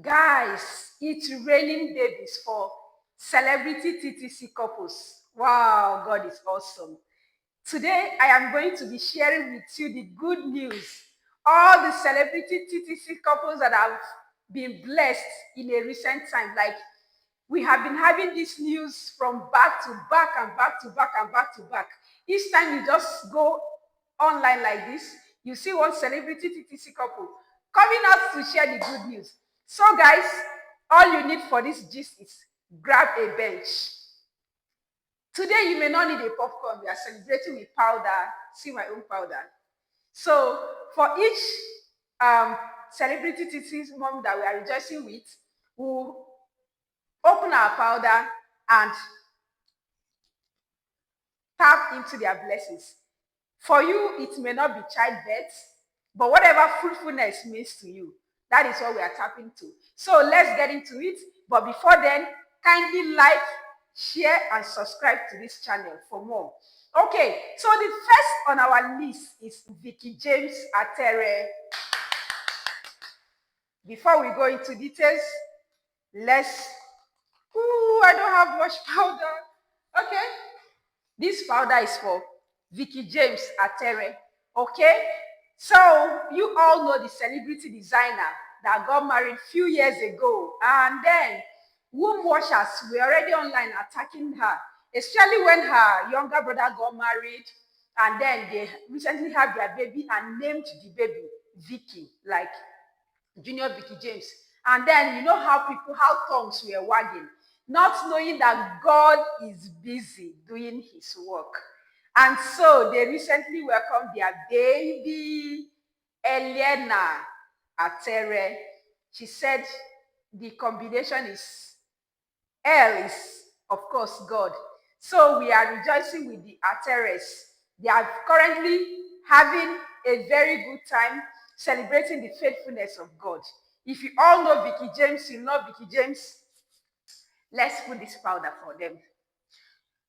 Guys, it's raining babies for celebrity TTC couples. Wow, God is awesome. Today, I am going to be sharing with you the good news. All the celebrity TTC couples that have been blessed in a recent time. Like, we have been having this news from back to back and back to back and back to back. Each time you just go online like this, you see one celebrity TTC couple coming out to share the good news. So, guys, all you need for this gist is grab a bench. Today, you may not need a popcorn. We are celebrating with powder. See my own powder. So, for each celebrity TTC mom that we are rejoicing with, we'll open our powder and tap into their blessings. For you, it may not be childbirth, but whatever fruitfulness means to you, that is what we are tapping to. So let's get into it. But before then, kindly like, share, and subscribe to this channel for more. Okay, so the first on our list is Veekee James Atere. Before we go into details, let's. Ooh, I don't have much powder. Okay, this powder is for Veekee James Atere. Okay? So, you all know the celebrity designer that got married a few years ago. And then, womb washers were already online attacking her, especially when her younger brother got married. And then they recently had their baby and named the baby Veekee, like Junior Veekee James. And then you know how tongues were wagging, not knowing that God is busy doing his work. And so they recently welcomed their baby, Elena Atere. She said the combination is L is, of course, God. So we are rejoicing with the Ateres. They are currently having a very good time celebrating the faithfulness of God. If you all know Veekee James, you know Veekee James. Let's put this powder for them.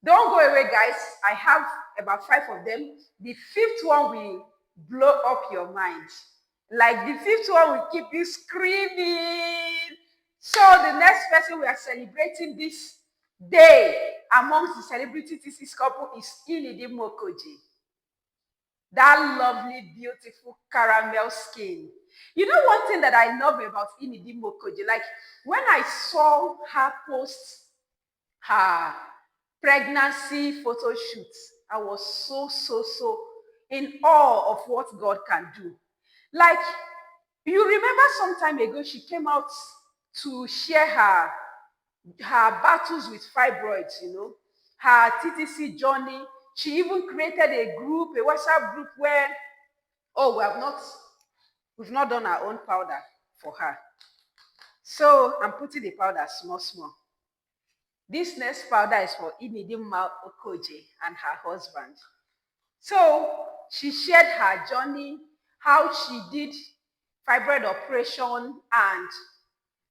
Don't go away, guys. I have about 5 of them. The fifth one will blow up your mind. Like the fifth one will keep you screaming. So the next person we are celebrating this day amongst the celebrity TC's couple is Inidi Mokoji. That lovely, beautiful caramel skin. You know one thing that I love about Inidi Mokoji? Like when I saw her post her pregnancy photo shoot, I was so in awe of what God can do. Like, you remember some time ago, she came out to share her battles with fibroids, her TTC journey. She even created a group, a WhatsApp group where, oh, we've not done our own powder for her. So I'm putting the powder small. This next powder is for Inidimma Okoje and her husband. So she shared her journey, how she did fibroid operation, and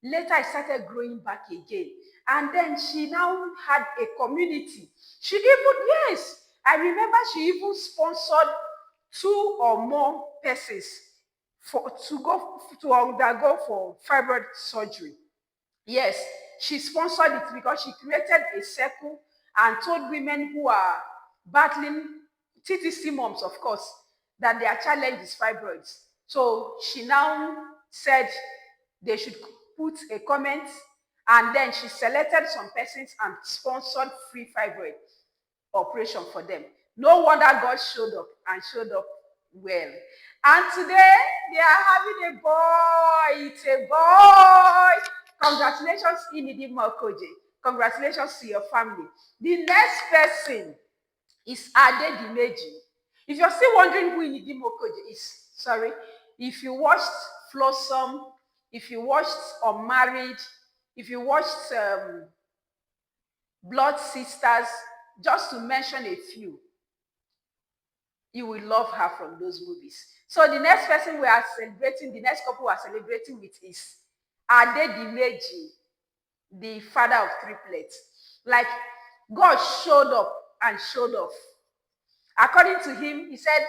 later it started growing back again. And then she now had a community. She even, yes, I remember she even sponsored 2 or more persons to undergo for fibroid surgery. Yes, she sponsored it because she created a circle and told women who are battling TTC moms, of course, that their challenge is fibroids. So she now said they should put a comment, and then she selected some persons and sponsored free fibroid operation for them. No wonder God showed up and showed up well. And today they are having a boy. It's a boy. Congratulations, Inidi Mokoje. Congratulations to your family. The next person is Ade Dimeji. If you're still wondering who Inidi Mokoje is, sorry. If you watched Flossom, if you watched Unmarried, if you watched Blood Sisters, just to mention a few, you will love her from those movies. So the next person we are celebrating, the next couple we are celebrating with is Ade Dimeji, the father of triplets. Like, God showed up and showed off. According to him, he said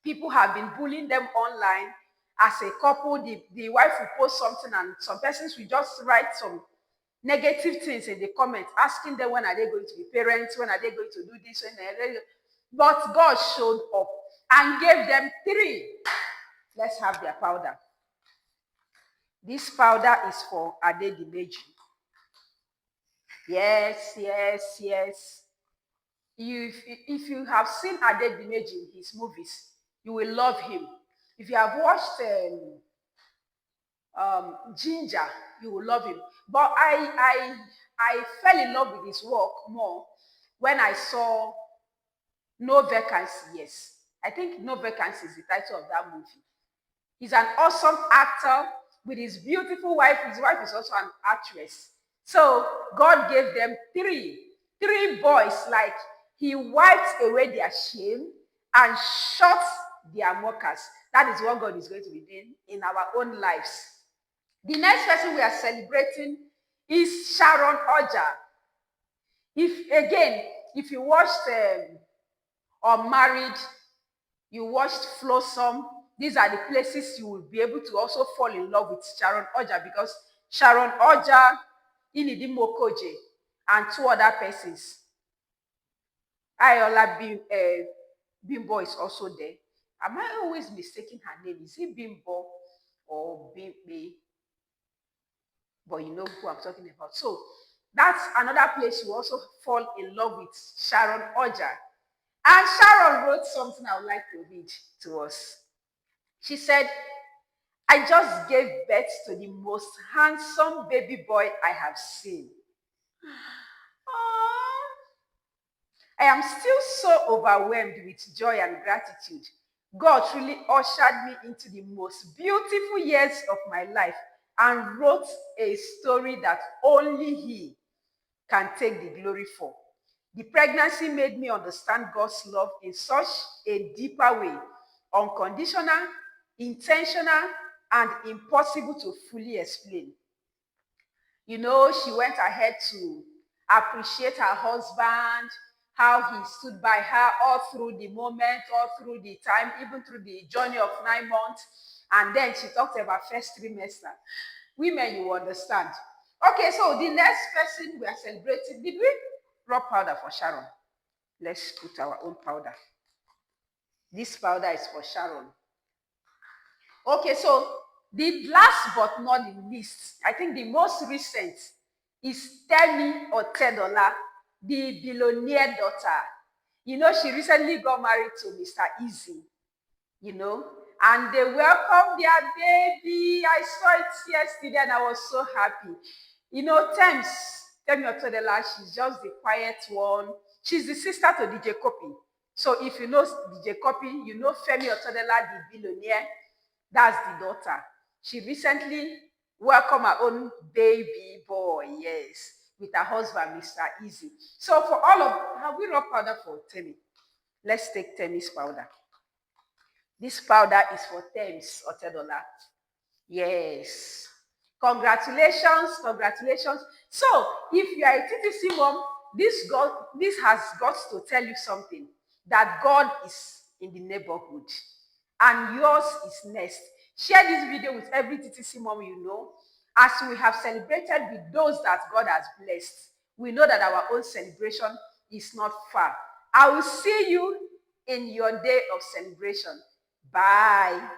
people have been bullying them online, as a couple, the wife will post something and some persons will just write some negative things in the comments, asking them when are they going to be parents, when are they going to do this, but God showed up and gave them 3. Let's have their powder. This powder is for Adedimeji. Yes, yes, yes. If you have seen Adedimeji in his movies, you will love him. If you have watched Ginger, you will love him. But I fell in love with his work more when I saw No Vacancy. Yes, I think No Vacancy is the title of that movie. He's an awesome actor with his beautiful wife. His wife is also an actress. So God gave them three boys. Like he wiped away their shame and shut their mockers. That is what God is going to be doing in our own lives. The next person we are celebrating is Sharon Oja. If you watched Unmarried, you watched Flossom, these are the places you will be able to also fall in love with Sharon Oja, because Sharon Oja, Inidi Mokoje, and 2 other persons. Ayola Bimbo is also there. Am I always mistaking her name? Is it Bimbo or Bimbe? But you know who I'm talking about. So that's another place you also fall in love with Sharon Oja. And Sharon wrote something I would like to read to us. She said, I just gave birth to the most handsome baby boy I have seen. Aww. I am still so overwhelmed with joy and gratitude. God truly ushered me into the most beautiful years of my life and wrote a story that only He can take the glory for. The pregnancy made me understand God's love in such a deeper way, unconditional, intentional, and impossible to fully explain. You know, she went ahead to appreciate her husband, how he stood by her all through the moment, all through the time, even through the journey of 9 months. And then she talked about first trimester. Women, you understand. Okay, so the next person we are celebrating, did we rub powder for Sharon? Let's put our own powder. This powder is for Sharon. Okay, so the last but not the least, I think the most recent is Temi Otedola, the billionaire daughter. You know, she recently got married to Mr. Easy, you know, and they welcomed their baby. I saw it yesterday and I was so happy. You know, Temi Otedola, she's just the quiet one. She's the sister to DJ Kopi. So if you know DJ Kopi, you know Femi Otedola, the billionaire. That's the daughter. She recently welcomed her own baby boy, yes, with her husband, Mr. Easy. So for all of, have we rubbed powder for Temi? Let's take Temi's powder. This powder is for Thames Otedola. Yes. Congratulations, congratulations. So if you are a TTC mom, this has got to tell you something, that God is in the neighborhood and yours is next. Share this video with every TTC mom you know. As we have celebrated with those that God has blessed, we know that our own celebration is not far. I will see you in your day of celebration. Bye.